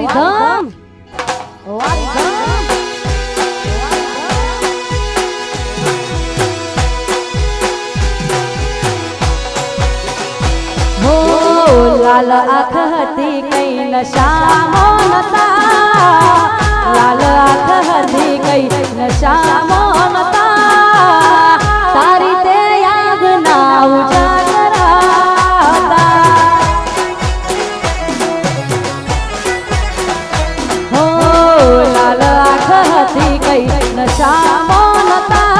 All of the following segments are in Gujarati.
વારીધામ વારીધામ હો લાલ આંખ હતી કઈ નશામો નતા લાલ આંખ હતી કઈ નશામો નતા તારી તે યાદ ના ઉજાગરા હતા હો લાલ આંખ હતી કઈ નશામો નતા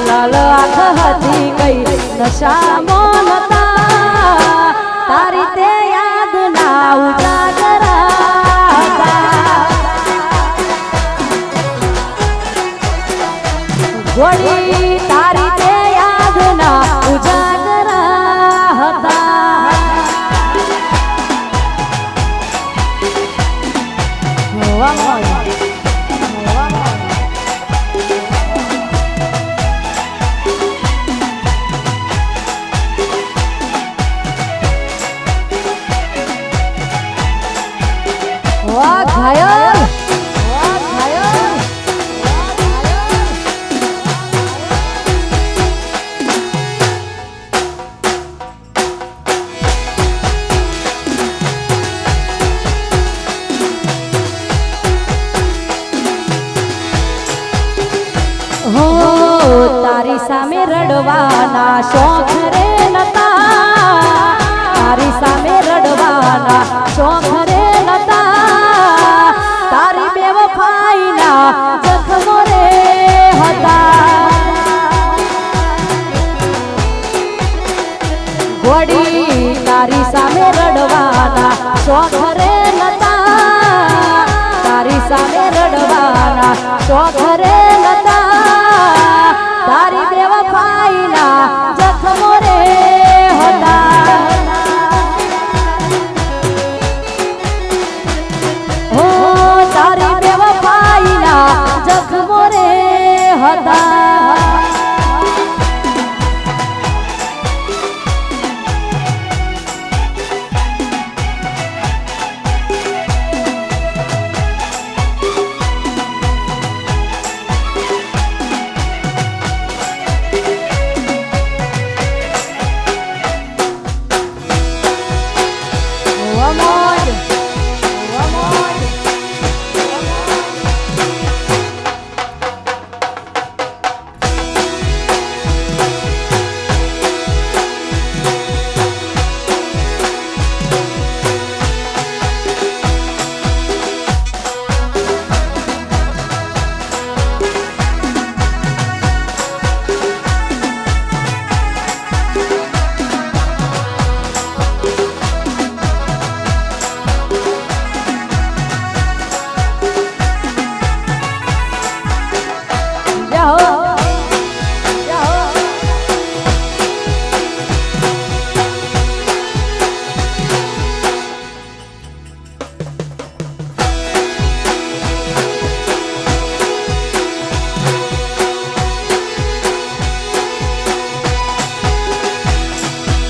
લાલ આંખ હતી કઈ નશામો નતા તારી તે યાદ ના ઉજાગરા હતા ગોળી તારી તે યાદ ના ઉજાગરા હતા વાહ ઘાયલ વાહ ઘાયલ હો તારી સામે રડવાના શોખ રે નતા તારી સામે રડવાના શોખ રે નતા તારી બેવફાઈના જખમો રે હતા ગોડી તારી સામે રડવાના શોખ રે નતા તારી સામે રડવાના શોખ રે નતા તારી બેવફાઈના જખમો રે હતા હો તારી બેવફાઈના જખમો રે હતા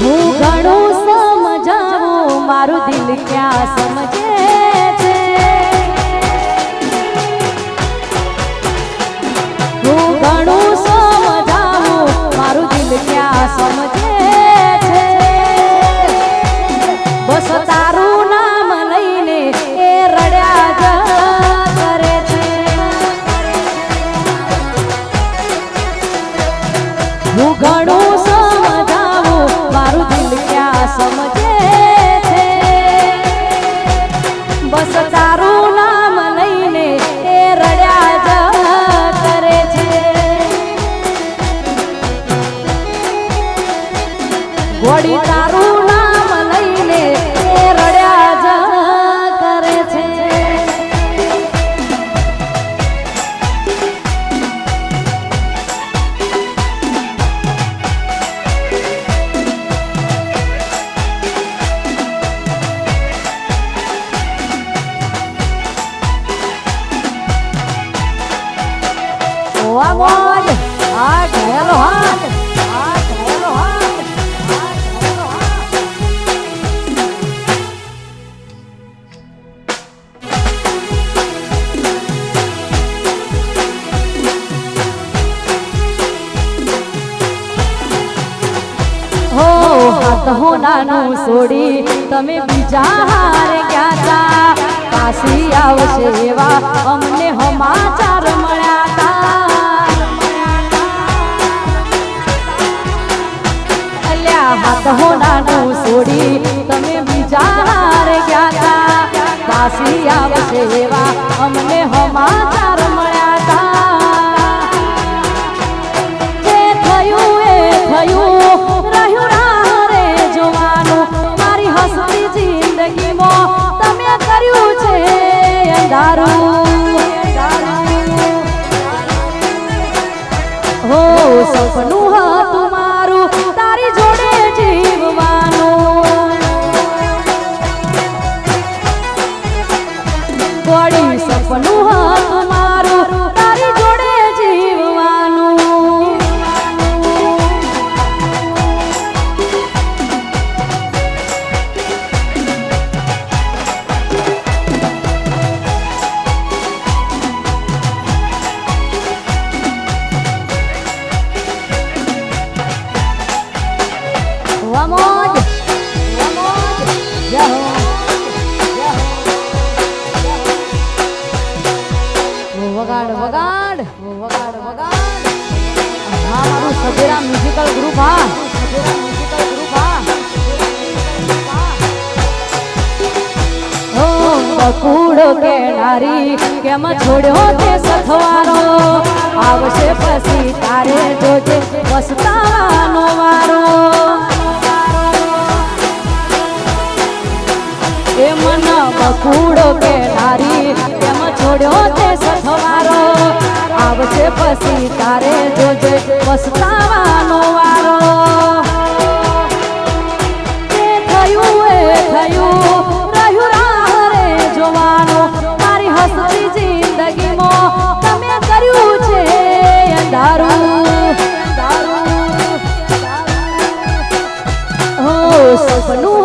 હું ઘણું સમજાવું મારું દિલ ક્યાં સમજે છે હું ઘણું સમજાવું મારું દિલ ક્યાં સમજે છે બસ તારું નામ લઈને એ રડ્યા જ કરે છે હું ઘણું સમજાવું મારું દિલ ક્યાં સમજે છે બસ તારું નામ લઈને એ રડ્યા જ કરે છે ગોળી તારું નામ લઈને એ રડ્યા જ કરે છે મોજ આ ઘેલો હાથ આ ઘેલો હાથ આ ઘેલો હાથ હાથ હોનાનું છોડી તમે બીજા હારે ગયા તા પાછી આવશે એવા અમને સમાચાર મળ્યા તા અલ્યા હાથ હોનાનું છોડી તમે બીજા હારે ગયા તા પાછી આવશે એવા અમને સમાચાર મળ્યા તા જે થયું એ થયું રહ્યું રાહ રે જોવાનું મારી હસતી જિંદગીમાં તમે કર્યું છે અંધારું હો સપનું હતું મારું તારી જોડે જીવવાનું ગોળી સપનું હતું મારું તારી જોડે જીવવાનું Vamos, ya વગાડ વગાડ વગાડ વગાડ હા મારું સજેરા મ્યુઝિકલ ગ્રુપ હા સજેરા મ્યુઝિકલ ગ્રુપ હા ઓ બકુડો કે નારી કેમ છોડ્યો તે સથવારો આવશે પછી તારે જોજે વસતાનો વારો એ મન બકુડો કે નારી કેમ છોડ્યો તે સથવારો આવશે પછી તારે જોજે પસ્તાવાનો વારો એ થયું રહ્યું રાહ રે જોવાનું મારી હસતી જિંદગીમાં તમે કર્યું છે અંધારું હો સપનું